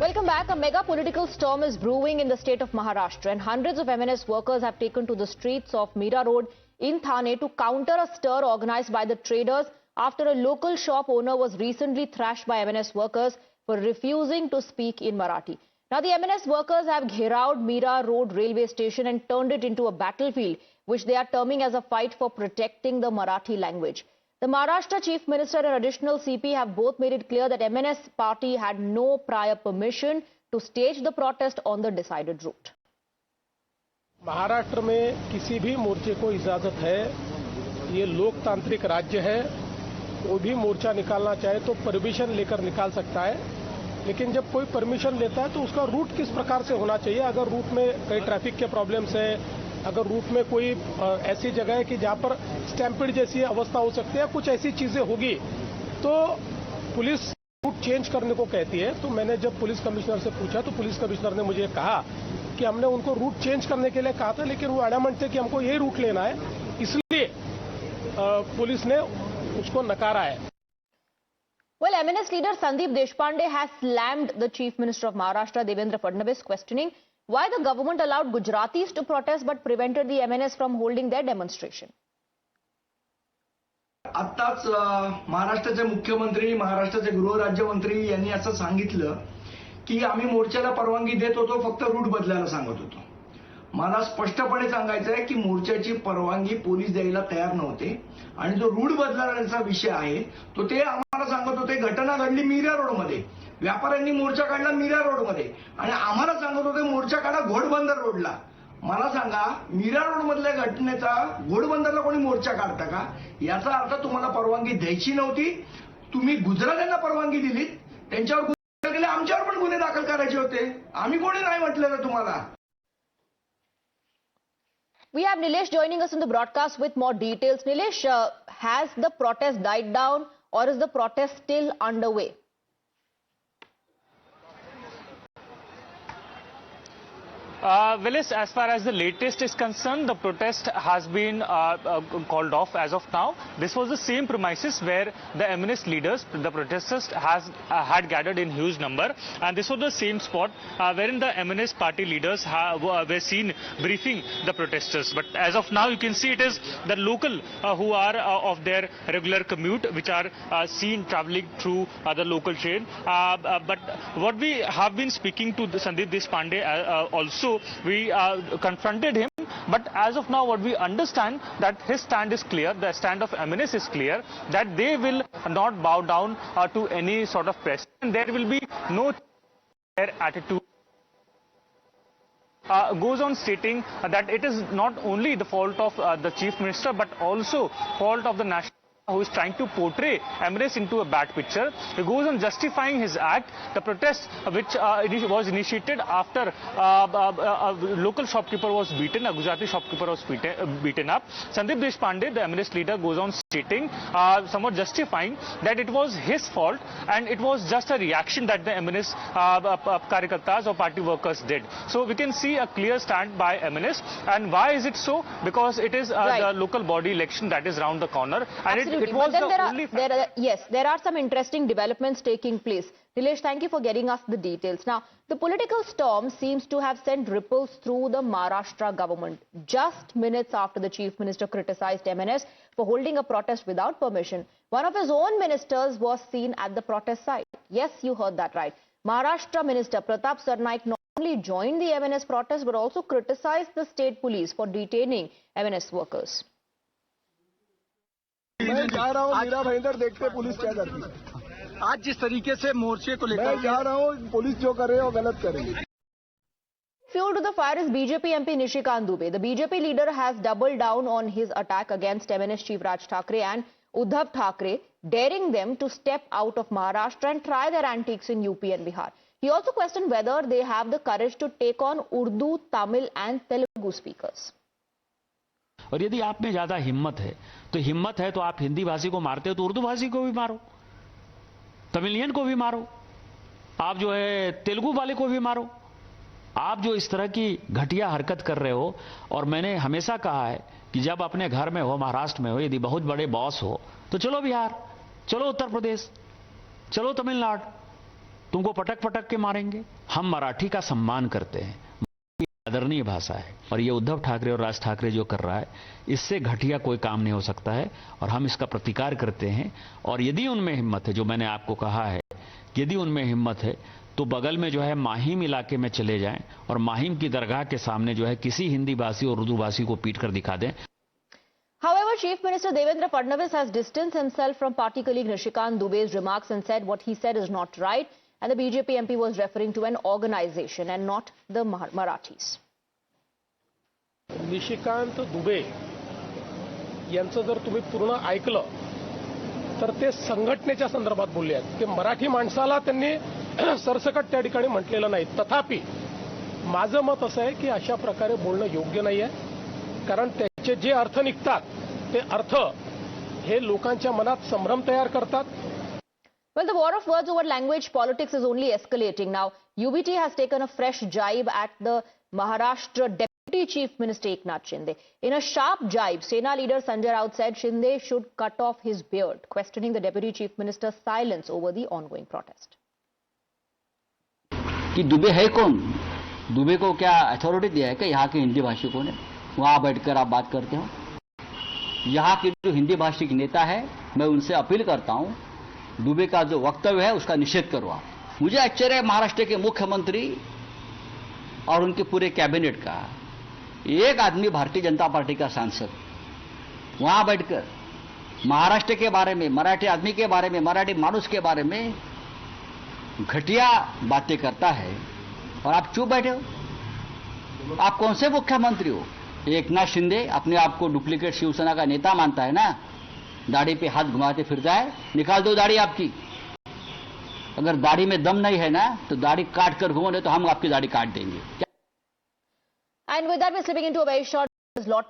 Welcome back. A mega political storm is brewing in the state of Maharashtra, and hundreds of MNS workers have taken to the streets of Mira Road in Thane to counter a stir organized by the traders after a local shop owner was recently thrashed by MNS workers for refusing to speak in Marathi. Now, the MNS workers have gherawed Mira Road railway station and turned it into a battlefield, which they are terming as a fight for protecting the Marathi language. The Maharashtra Chief Minister and additional CP have both made it clear that MNS party had no prior permission to stage the protest on the decided route. Maharashtra में किसी भी मोर्चे को इजाजत है, ये लोकतांत्रिक राज्य है, कोई भी मोर्चा निकालना चाहे तो परमिशन लेकर निकाल सकता है, लेकिन जब कोई परमिशन लेता है तो उसका रूट किस प्रकार से होना चाहिए। अगर रूट में कई ट्रैफिक के प्रॉब्लम्स है, अगर रूट में कोई ऐसी जगह है कि जहां पर स्टैम्पिड जैसी अवस्था हो सकती है, कुछ ऐसी चीजें होगी तो पुलिस रूट चेंज करने को कहती है। तो मैंने जब पुलिस कमिश्नर से पूछा तो पुलिस कमिश्नर ने मुझे कहा कि हमने उनको रूट चेंज करने के लिए कहा था, लेकिन वो एडमेंट थे कि हमको यही रूट लेना है, इसलिए पुलिस ने उसको नकारा है। Well, MNS leader Sandeep Deshpande has slammed the Chief Minister of Maharashtra, Devendra Fadnavis, questioning why the government allowed Gujaratis to protest but prevented the MNS from holding their demonstration. आत्ताच महाराष्ट्राचे मुख्यमंत्री, महाराष्ट्राचे गृहराज्यमंत्री यांनी असं सांगितलं की आम्ही मोर्चाला परवानगी देत होतो, फक्त रूट बदलायला सांगत होतो। मला स्पष्टपणे सांगायचं आहे की मोर्चाची परवानगी पोलीस द्यायला तयार नव्हते आणि जो रूट बदलण्याचा विषय आहे तो ते आम्हाला सांगत होते। घटना घडली मीरा रोड मध्ये, व्यापाऱ्यांनी मोर्चा काढला मीरा रोड मध्ये आणि आम्हाला सांगत होते मोर्चा काढा घोडबंदर रोडला। मला सांगा, मीरा रोड मधल्या घटनेचा घोडबंदरला कोणी मोर्चा काढता का? याचा अर्थ तुम्हाला परवानगी द्यायची नव्हती, तुम्ही गुजरात्यांना परवानगी दिली, त्यांच्यावर गुन्हे केले, आमच्यावर पण गुन्हे दाखल करायचे होते, आम्ही कोणी नाही म्हटलेलं तुम्हाला। We have Nilesh joining us in the broadcast with more details. Nilesh, has the protest died down or is the protest still underway? Willis, as far as the latest is concerned, the protest has been called off as of now. This was the same premises where the MNS leaders, the protesters, had gathered in huge number, and this was the same spot wherein the MNS party leaders were seen briefing the protesters. But as of now, you can see it is the local who are of their regular commute, which are seen travelling through the local train. But what we have been speaking to Sandeep Deshpande also, we confronted him, but as of now what we understand that his stand is clear, the stand of MNS is clear, that they will not bow down to any sort of pressure, and there will be no their attitude. Goes on stating that it is not only the fault of the Chief Minister but also fault of the national who is trying to portray MNS into a bad picture. He goes on justifying his act. The protest which was initiated after a local shopkeeper was beaten, a Gujarati shopkeeper was beaten up. Sandeep Deshpande, the MNS leader, goes on stating, somewhat justifying that it was his fault and it was just a reaction that the MNS Karyakartas or party workers did. So we can see a clear stand by MNS. And why is it so? Because it is the local body election that is round the corner. And Absolutely. But then there are some interesting developments taking place. Nilesh, thank you for getting us the details. Now, the political storm seems to have sent ripples through the Maharashtra government just minutes after the Chief Minister criticized MNS for holding a protest without permission. One of his own ministers was seen at the protest site. Yes, you heard that right. Maharashtra Minister Pratap Sarnaik not only joined the MNS protest but also criticized the state police for detaining MNS workers. मैं जा रहा हूँ मीरा भाईंदर, देखते police क्या करती है। आज जिस तरीके से मोर्चे को लेकर मैं जा रहा हूँ, पुलिस जो करे वो गलत करेगी। Fuel to the fire is BJP MP Nishikant Dubey. The BJP leader has doubled down on his attack against MNS Chief Raj Thackeray and Uddhav Thackeray, daring them to step out of Maharashtra and try their antiques in UP and Bihar. He also questioned whether they have the courage to take on Urdu, Tamil and Telugu speakers. और यदि आप में ज्यादा हिम्मत है तो आप हिंदी भाषी को मारते हो तो उर्दू भाषी को भी मारो, तमिलियन को भी मारो, आप जो है तेलुगु वाले को भी मारो। आप जो इस तरह की घटिया हरकत कर रहे हो, और मैंने हमेशा कहा है कि जब अपने घर में हो, महाराष्ट्र में हो, यदि बहुत बड़े बॉस हो तो चलो बिहार, चलो उत्तर प्रदेश, चलो तमिलनाडु, तुमको पटक पटक के मारेंगे। हम मराठी का सम्मान करते हैं, आदरणीय भाषा है, और ये उद्धव ठाकरे और राज ठाकरे जो कर रहा है, इससे घटिया कोई काम नहीं हो सकता है, और हम इसका प्रतिकार करते हैं। और यदि उनमें हिम्मत है, जो मैंने आपको कहा है, यदि उनमें हिम्मत है तो बगल में जो है माहिम इलाके में चले जाएं और माहिम की दरगाह के सामने जो है किसी हिंदी भाषी और उर्दू भाषी को पीट कर दिखा दें। However, Chief Minister Devendra Fadnavis has distanced himself from party colleague Nishikant Dubey's remarks and said what he said is not right, and the BJP MP was referring to an organization and not the Marathis. Nishikant Dubey यांचं जर तुम्ही पूर्ण ऐकलं तर ते संघटनेच्या संदर्भात बोलले आहेत. ते मराठी माणसाला त्यांनी सरसकट त्या ठिकाणी म्हटलेलं नाही. तथापि माझं मत असं आहे की अशा प्रकारे बोलणं योग्य नाही आहे, कारण त्याचे जे अर्थ निघतात ते अर्थ हे लोकांच्या मनात संभ्रम तयार करतात. Well, the war of words over language politics is only escalating now. UBT has taken a fresh jibe at the Maharashtra Deputy Chief Minister Eknath Shinde. In a sharp jibe, Sena leader Sanjay Raut said Shinde should cut off his beard, questioning the Deputy Chief Minister's silence over the ongoing protest. कि दुबे है कौन? दुबे को क्या authority दिया है कि यहाँ के हिंदी भाषिकों ने? वहां बैठकर आप बात करते हो? यहाँ के जो हिंदी भाषिक नेता है, मैं उनसे अपील करता हूं, दुबे का जो वक्तव्य है उसका निषेध करो आप. मुझे आश्चर्य है महाराष्ट्र के मुख्यमंत्री और उनके पूरे कैबिनेट का, एक आदमी भारतीय जनता पार्टी का सांसद वहां बैठकर महाराष्ट्र के बारे में, मराठी आदमी के बारे में, मराठी मानुस के बारे में घटिया बातें करता है और आप चुप बैठे हो. आप कौन से मुख्यमंत्री हो? एकनाथ शिंदे अपने आप को डुप्लीकेट शिवसेना का नेता मानता है ना, दाढ़ी पे हाथ घुमाते फिरता है. निकाल दो दाढ़ी आपकी. अगर दाढ़ी में दम नहीं है ना तो दाढ़ी काट कर घूमो, नहीं तो हम आपकी दाढ़ी काट देंगे. And with that, we're slipping into a very short lot.